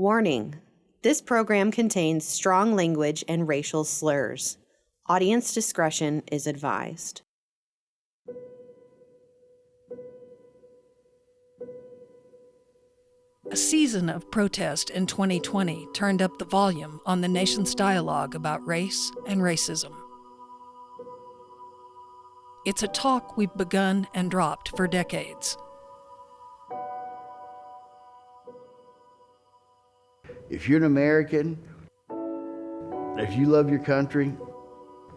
Warning: this program contains strong language and racial slurs. Audience discretion is advised. A season of protest in 2020 turned up the volume on the nation's dialogue about race and racism. It's a talk we've begun and dropped for decades. If you're an American, if you love your country,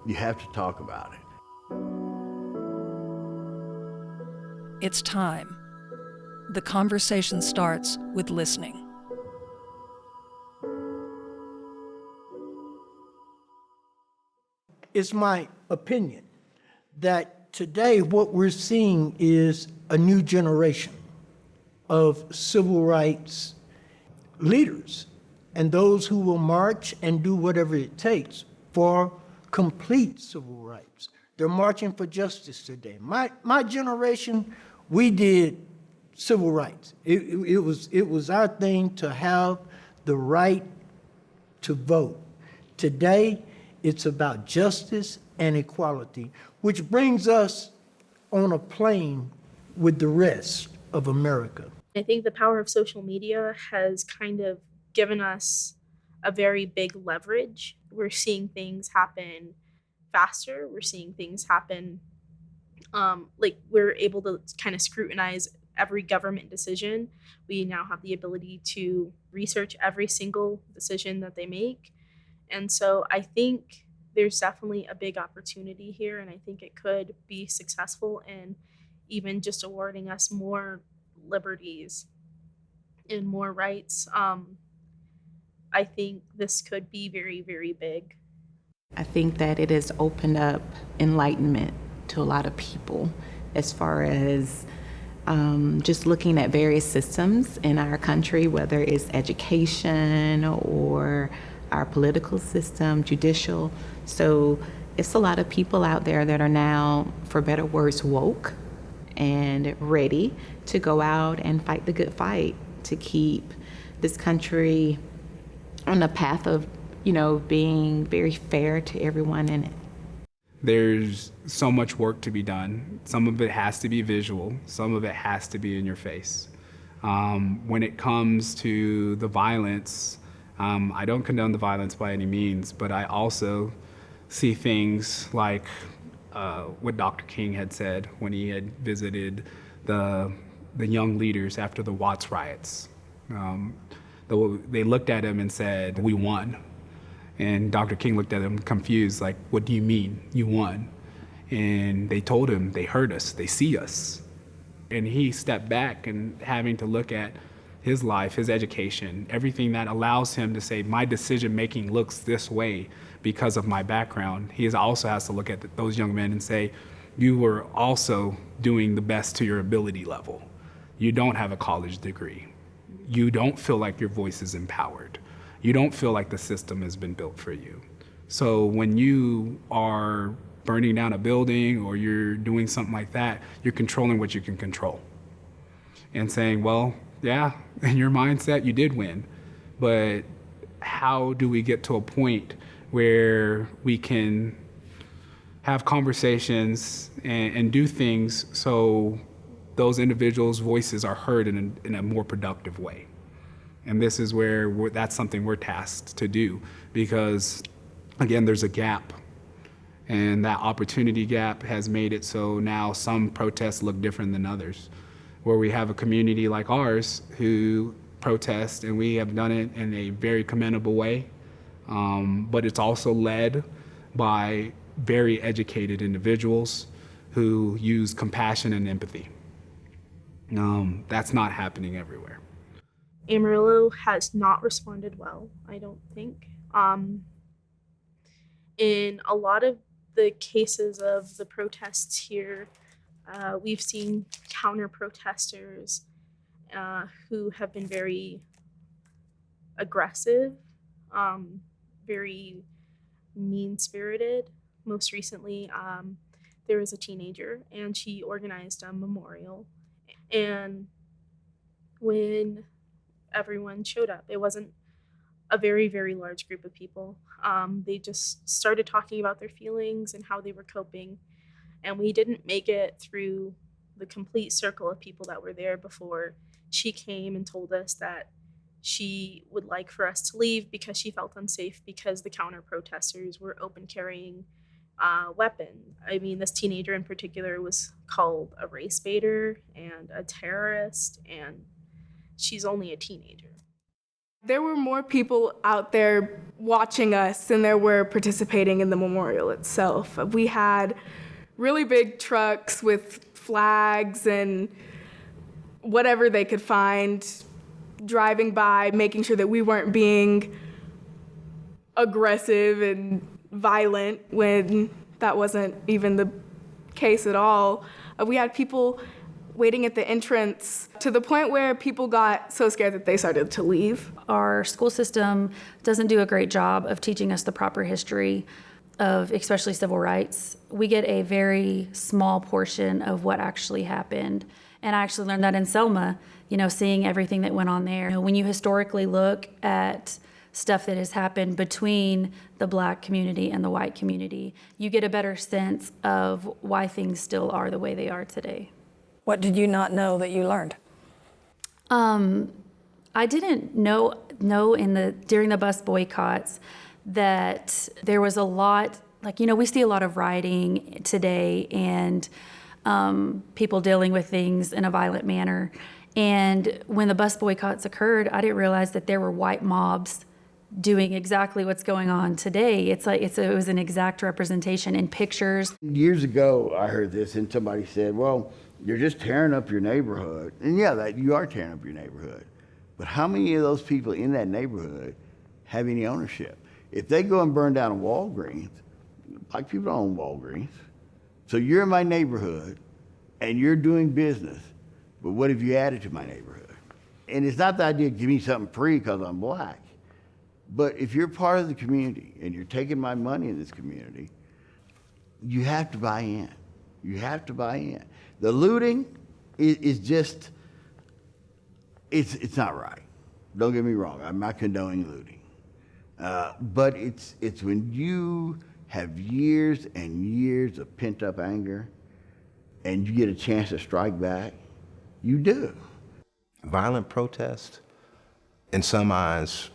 you have to talk about it. It's time. The conversation starts with listening. It's my opinion that today what we're seeing is a new generation of civil rights leaders and those who will march and do whatever it takes for complete civil rights. They're marching for justice today. My generation, we did civil rights. It was our thing to have the right to vote. Today, it's about justice and equality, which brings us on a plane with the rest of America. I think the power of social media has kind of given us a very big leverage. We're seeing things happen faster. We're seeing things happen, like we're able to kind of scrutinize every government decision. We now have the ability to research every single decision that they make. And so I think there's definitely a big opportunity here, and I think it could be successful in even just awarding us more liberties and more rights. I think this could be very, very big. I think that it has opened up enlightenment to a lot of people as far as just looking at various systems in our country, whether it's education or our political system, judicial. So it's a lot of people out there that are now, for better words, woke and ready to go out and fight the good fight to keep this country on the path of, being very fair to everyone in it. There's so much work to be done. Some of it has to be visual. Some of it has to be in your face. When it comes to the violence, I don't condone the violence by any means, but I also see things like what Dr. King had said when he had visited the young leaders after the Watts riots. They looked at him and said, "We won." And Dr. King looked at him confused, like, "What do you mean, you won?" And they told him, "They heard us, they see us." And he stepped back and having to look at his life, his education, everything that allows him to say, my decision making looks this way because of my background. He also has to look at those young men and say, you were also doing the best to your ability level. You don't have a college degree. You don't feel like your voice is empowered. You don't feel like the system has been built for you. So when you are burning down a building or you're doing something like that, you're controlling what you can control. And saying, well, yeah, in your mindset, you did win. But how do we get to a point where we can have conversations and do things so those individuals' voices are heard in a more productive way? And this is where that's something we're tasked to do, because again, there's a gap, and that opportunity gap has made it so now some protests look different than others, where we have a community like ours who protest, and we have done it in a very commendable way, but it's also led by very educated individuals who use compassion and empathy. That's not happening everywhere. Amarillo has not responded well, I don't think. In a lot of the cases of the protests here, we've seen counter-protesters who have been very aggressive, very mean-spirited. Most recently, there was a teenager, and she organized a memorial. And when everyone showed up. It wasn't a very, very large group of people. They just started talking about their feelings and how they were coping. And we didn't make it through the complete circle of people that were there before she came and told us that she would like for us to leave because she felt unsafe because the counter protesters were open carrying weapons. I mean, this teenager in particular was called a race baiter and a terrorist, and she's only a teenager. There were more people out there watching us than there were participating in the memorial itself. We had really big trucks with flags and whatever they could find driving by, making sure that we weren't being aggressive and violent when that wasn't even the case at all. We had people waiting at the entrance to the point where people got so scared that they started to leave. Our school system doesn't do a great job of teaching us the proper history of especially civil rights. We get a very small portion of what actually happened. And I actually learned that in Selma, seeing everything that went on there. When you historically look at stuff that has happened between the Black community and the white community, you get a better sense of why things still are the way they are today. What did you not know that you learned? I didn't know during the bus boycotts that there was a lot, we see a lot of rioting today and people dealing with things in a violent manner. And when the bus boycotts occurred, I didn't realize that there were white mobs doing exactly what's going on today. It was an exact representation in pictures. Years ago, I heard this, and somebody said, well, you're just tearing up your neighborhood. And yeah, that you are tearing up your neighborhood. But how many of those people in that neighborhood have any ownership? If they go and burn down a Walgreens, Black people don't own Walgreens. So you're in my neighborhood, and you're doing business, but what have you added to my neighborhood? And it's not the idea of give me something free because I'm Black. But if you're part of the community and you're taking my money in this community, you have to buy in. You have to buy in. The looting is just, it's not right. Don't get me wrong, I'm not condoning looting. But it's when you have years and years of pent up anger and you get a chance to strike back, you do. Violent protest, in some eyes,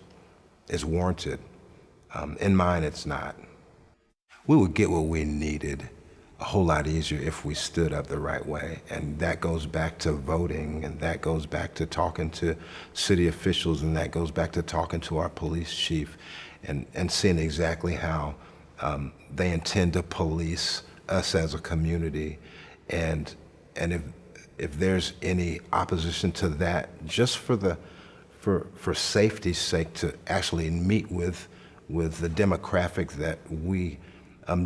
is warranted. In mine, it's not. We would get what we needed a whole lot easier if we stood up the right way. And that goes back to voting, and that goes back to talking to city officials, and that goes back to talking to our police chief and seeing exactly how they intend to police us as a community. And if there's any opposition to that, just for safety's sake, to actually meet with the demographic that we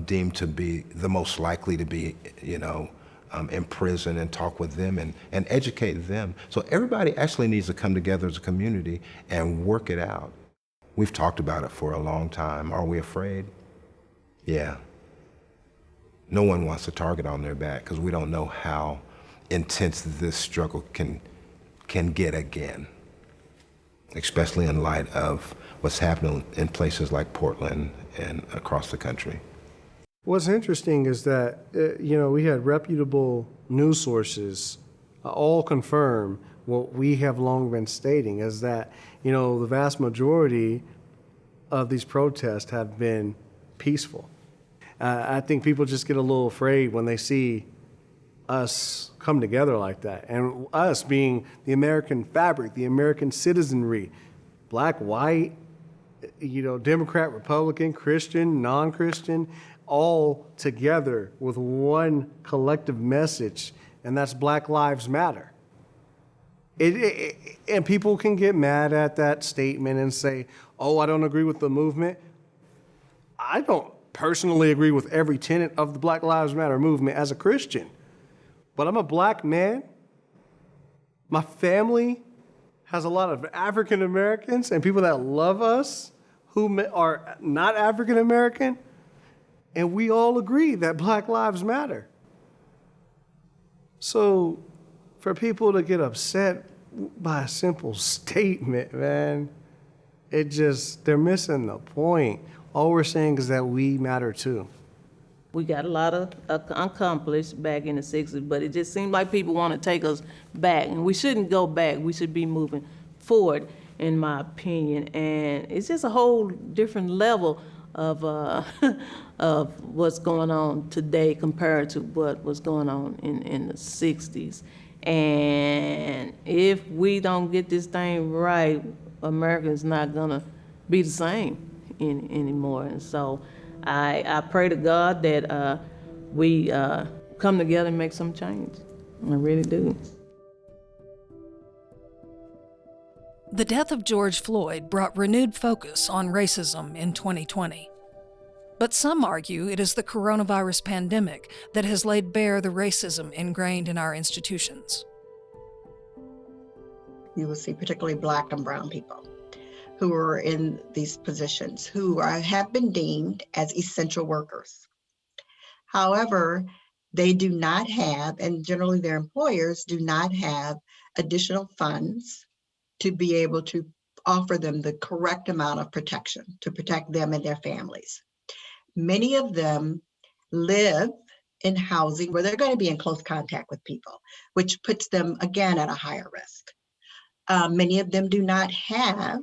deem to be the most likely to be, in prison, and talk with them and educate them. So everybody actually needs to come together as a community and work it out. We've talked about it for a long time. Are we afraid? Yeah. No one wants a target on their back because we don't know how intense this struggle can get again, especially in light of what's happening in places like Portland and across the country. What's interesting is that, we had reputable news sources all confirm what we have long been stating, is that, the vast majority of these protests have been peaceful. I think people just get a little afraid when they see us come together like that, and us being the American fabric, the American citizenry, Black, white, Democrat, Republican, Christian, non-Christian, all together with one collective message, and that's Black Lives Matter. And people can get mad at that statement and say, oh, I don't agree with the movement. I don't personally agree with every tenet of the Black Lives Matter movement as a Christian, but I'm a Black man. My family has a lot of African Americans and people that love us who are not African American, and we all agree that Black Lives Matter. So for people to get upset by a simple statement, man. They're missing the point. All we're saying is that we matter too. We got a lot of accomplished back in the 60s, but it just seems like people want to take us back, and we shouldn't go back. We should be moving forward, in my opinion. And it's just a whole different level of of what's going on today compared to what was going on in the 60s. And if we don't get this thing right, America's not gonna be the same anymore. And so I pray to God that we come together and make some change. I really do. The death of George Floyd brought renewed focus on racism in 2020. But some argue it is the coronavirus pandemic that has laid bare the racism ingrained in our institutions. You will see particularly Black and brown people who are in these positions who have been deemed as essential workers. However, they do not have, and generally their employers do not have, additional funds to be able to offer them the correct amount of protection to protect them and their families. Many of them live in housing where they're going to be in close contact with people, which puts them again at a higher risk. Many of them do not have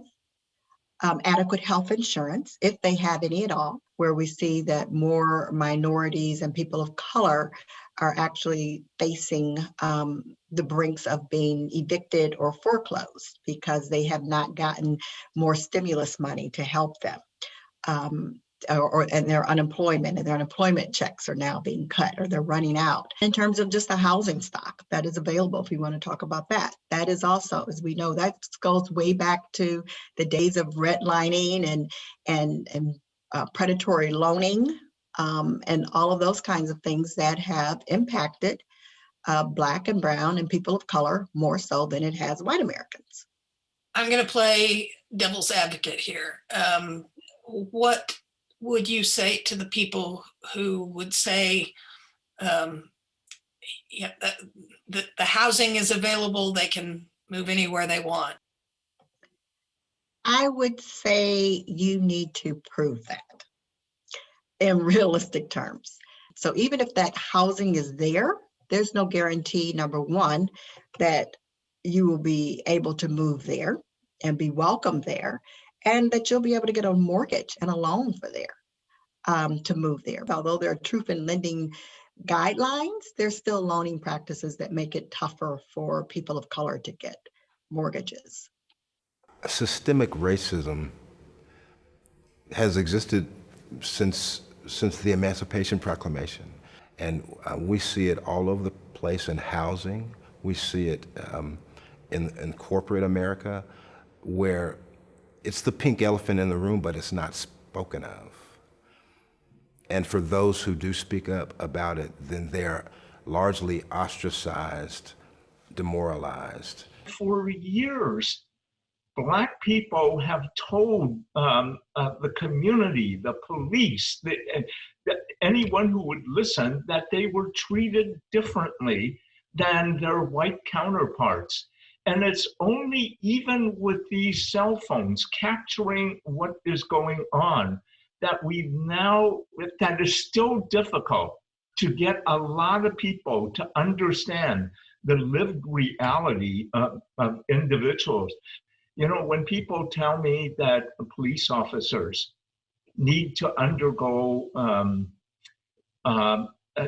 adequate health insurance, if they have any at all, where we see that more minorities and people of color are actually facing the brinks of being evicted or foreclosed because they have not gotten more stimulus money to help them. And their unemployment and their unemployment checks are now being cut or they're running out. In terms of just the housing stock that is available, if we want to talk about that, that is also, as we know, that goes way back to the days of redlining and predatory loaning and all of those kinds of things that have impacted Black and brown and people of color more so than it has white Americans. I'm going to play devil's advocate here. What would you say to the people who would say, the housing is available, they can move anywhere they want? I would say you need to prove that in realistic terms. So even if that housing is there, there's no guarantee, number one, that you will be able to move there and be welcome there, and that you'll be able to get a mortgage and a loan for there to move there. Although there are truth in lending guidelines, there's still loaning practices that make it tougher for people of color to get mortgages. Systemic racism has existed since the Emancipation Proclamation. And we see it all over the place in housing. We see it in corporate America, where it's the pink elephant in the room, but it's not spoken of. And for those who do speak up about it, then they're largely ostracized, demoralized. For years, Black people have told the community, the police, anyone who would listen, that they were treated differently than their white counterparts. And it's only even with these cell phones capturing what is going on that that is still difficult to get a lot of people to understand the lived reality of individuals. You know, when people tell me that police officers need to undergo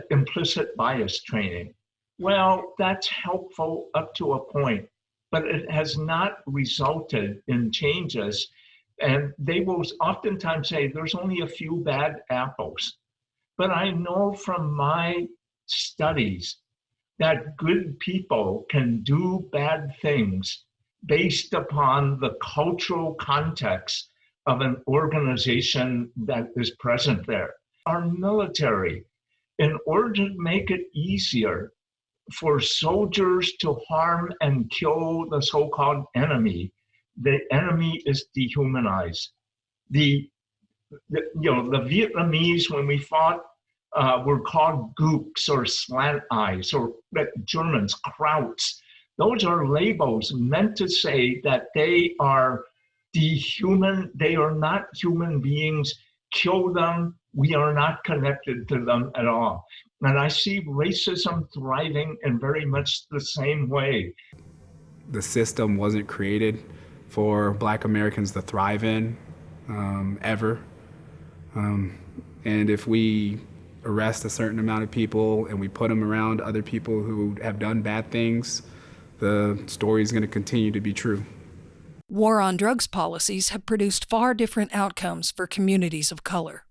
implicit bias training, well, that's helpful up to a point, but it has not resulted in changes. And they will oftentimes say there's only a few bad apples. But I know from my studies that good people can do bad things based upon the cultural context of an organization that is present there. Our military, in order to make it easier for soldiers to harm and kill the so-called enemy, the enemy is dehumanized. The Vietnamese, when we fought, were called gooks or slant eyes, or the Germans, krauts. Those are labels meant to say that they are dehuman. They are not human beings. Kill them. We are not connected to them at all. And I see racism thriving in very much the same way. The system wasn't created for Black Americans to thrive in, ever. And if we arrest a certain amount of people and we put them around other people who have done bad things, the story is going to continue to be true. War on drugs policies have produced far different outcomes for communities of color.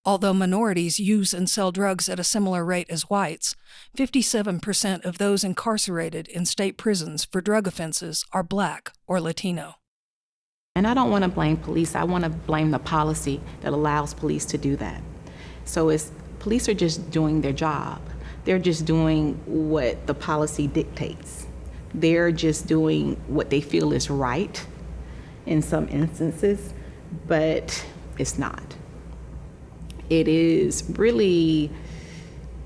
Although minorities use and sell drugs at a similar rate as whites, 57% of those incarcerated in state prisons for drug offenses are Black or Latino. And I don't want to blame police. I want to blame the policy that allows police to do that. So police are just doing their job. They're just doing what the policy dictates. They're just doing what they feel is right in some instances, but it's not. It is really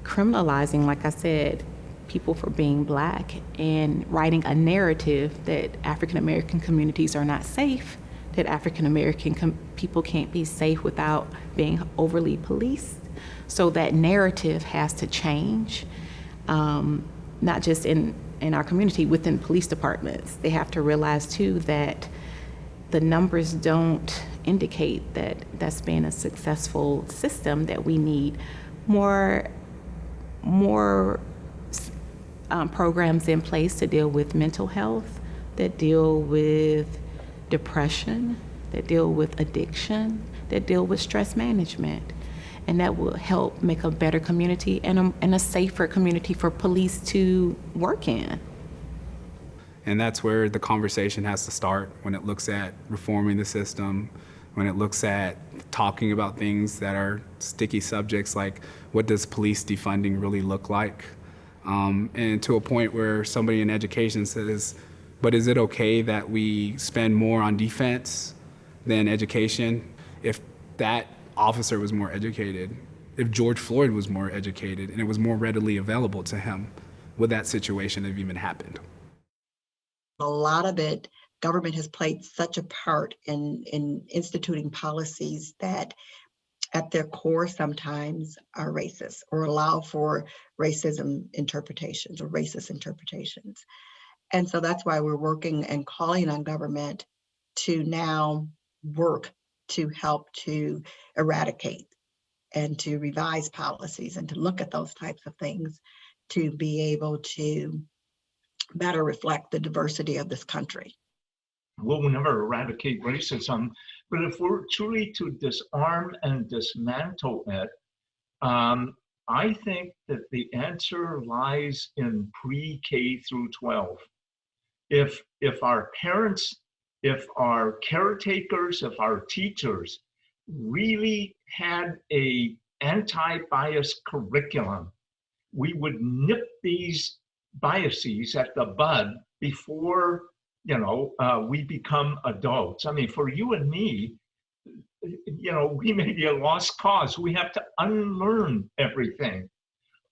criminalizing, like I said, people for being Black and writing a narrative that African American communities are not safe, that African American people can't be safe without being overly policed. So that narrative has to change, not just in our community, within police departments. They have to realize too that the numbers don't indicate that that's been a successful system, that we need more programs in place to deal with mental health, that deal with depression, that deal with addiction, that deal with stress management. And that will help make a better community and a safer community for police to work in. And that's where the conversation has to start, when it looks at reforming the system, when it looks at talking about things that are sticky subjects like what does police defunding really look like? And to a point where somebody in education says, but is it okay that we spend more on defense than education? If that officer was more educated, if George Floyd was more educated and it was more readily available to him, would that situation have even happened? A lot of it, government has played such a part in instituting policies that at their core sometimes are racist or allow for racism interpretations or racist interpretations. And so that's why we're working and calling on government to now work to help to eradicate and to revise policies and to look at those types of things to be able to better reflect the diversity of this country. We'll never eradicate racism, but if we're truly to disarm and dismantle it, I think that the answer lies in pre-K through 12. If our parents, if our caretakers, if our teachers really had a anti-bias curriculum, we would nip these biases at the bud before we become adults. I mean, for you and me, we may be a lost cause. We have to unlearn everything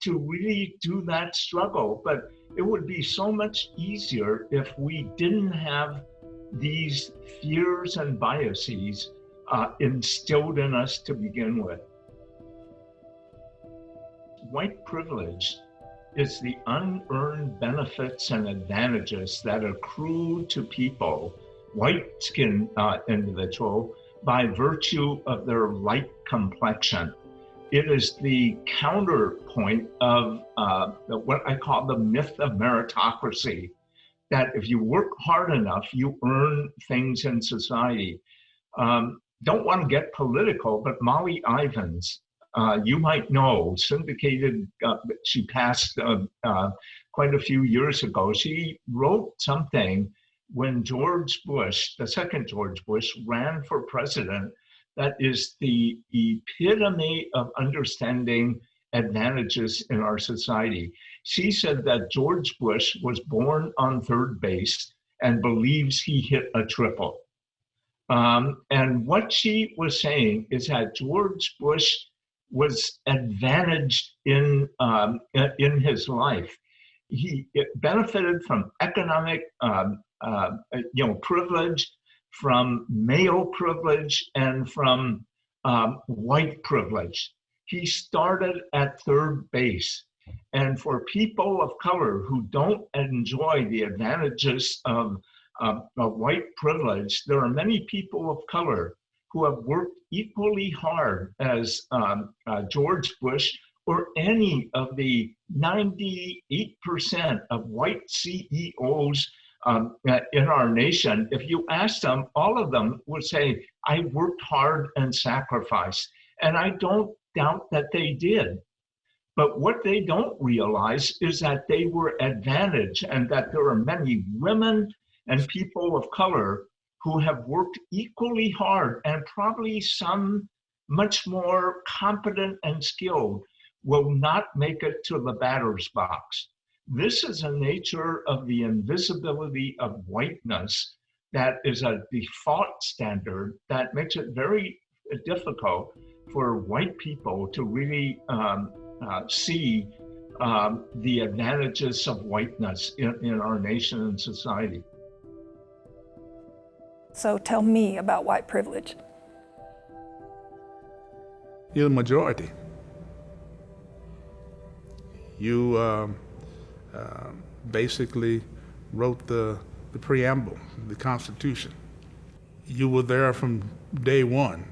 to really do that struggle. But it would be so much easier if we didn't have these fears and biases instilled in us to begin with. White privilege is the unearned benefits and advantages that accrue to people, white-skinned individual, by virtue of their light complexion. It is the counterpoint of what I call the myth of meritocracy, that if you work hard enough, you earn things in society. Don't want to get political, but Molly Ivins, you might know, syndicated, she passed quite a few years ago. She wrote something when George Bush, the second George Bush, ran for president that is the epitome of understanding advantages in our society. She said that George Bush was born on third base and believes he hit a triple. And what she was saying is that George Bush was advantaged in his life he benefited from economic privilege, from male privilege, and from white privilege. He started at third base. And for people of color who don't enjoy the advantages of white privilege, there are many people of color who have worked equally hard as George Bush or any of the 98% of white CEOs in our nation. If you ask them, all of them would say, I worked hard and sacrificed. And I don't doubt that they did. But what they don't realize is that they were advantaged and that there are many women and people of color who have worked equally hard, and probably some much more competent and skilled will not make it to the batter's box. This is a nature of the invisibility of whiteness that is a default standard that makes it very difficult for white people to really see the advantages of whiteness in our nation and society. So tell me about white privilege. You're the majority. You basically wrote the preamble, the Constitution. You were there from day one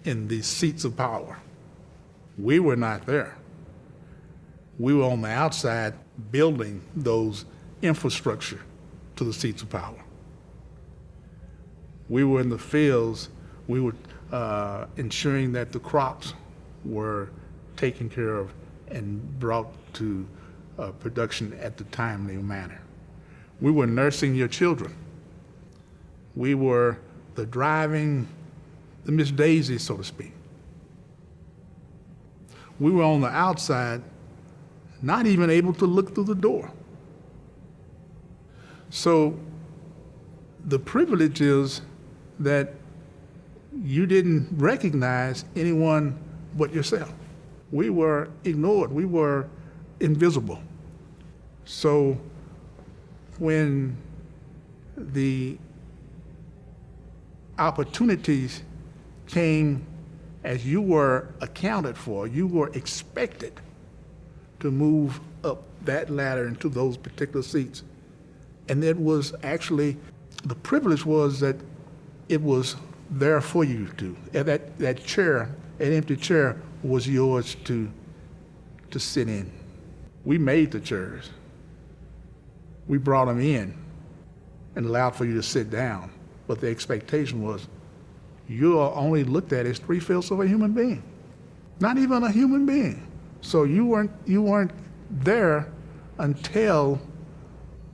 in the seats of power. We were not there. We were on the outside building those infrastructure to the seats of power. We were in the fields. We were ensuring that the crops were taken care of and brought to production at the timely manner. We were nursing your children. We were the Miss Daisy, so to speak. We were on the outside, not even able to look through the door. So the privilege is that you didn't recognize anyone but yourself. We were ignored. We were invisible. So when the opportunities came as you were accounted for, you were expected to move up that ladder into those particular seats. And it was actually, the privilege was that it was there for you to, that chair, that empty chair was yours to sit in. We made the chairs. We brought them in and allowed for you to sit down. But the expectation was you are only looked at as 3/5 of a human being, not even a human being. So you weren't there until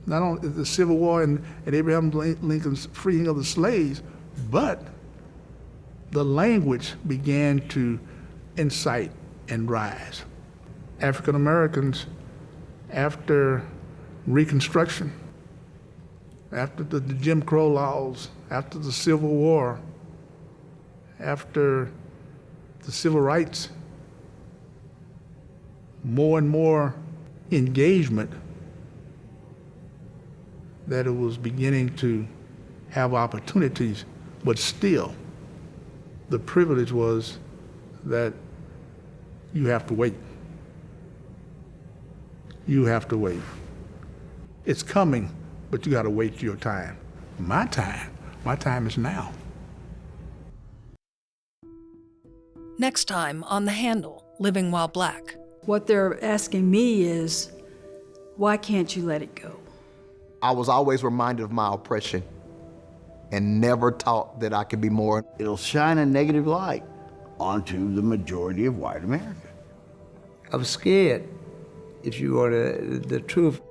not only the Civil War and Abraham Lincoln's freeing of the slaves, but the language began to incite and rise. African Americans, after Reconstruction, after the Jim Crow laws, after the Civil War, after the civil rights, more and more engagement that it was beginning to have opportunities, but still the privilege was that you have to wait. You have to wait. It's coming, but you got to wait your time. My time is now. Next time on The Handle, Living While Black. What they're asking me is, why can't you let it go? I was always reminded of my oppression and never taught that I could be more. It'll shine a negative light onto the majority of white America. I'm scared, if you want the truth.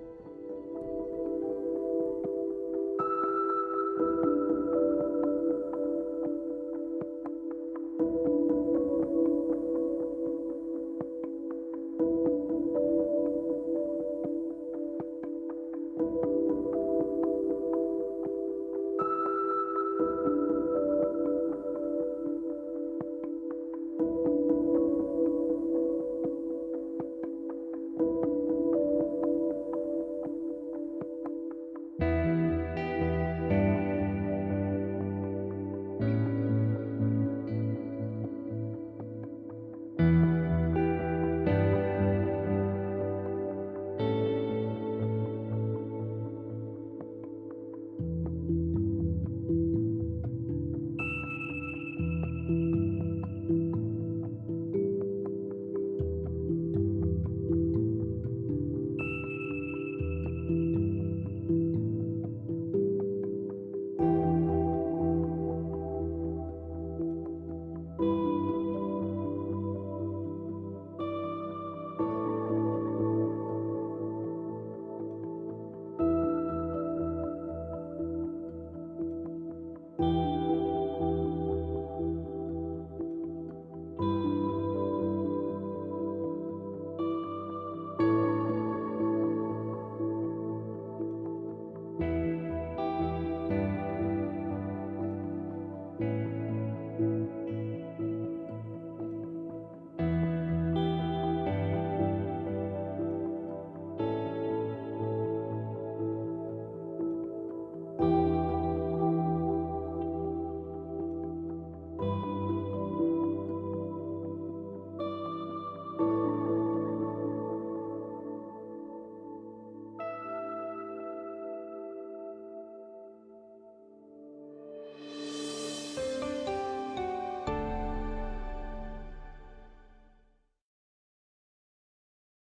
you.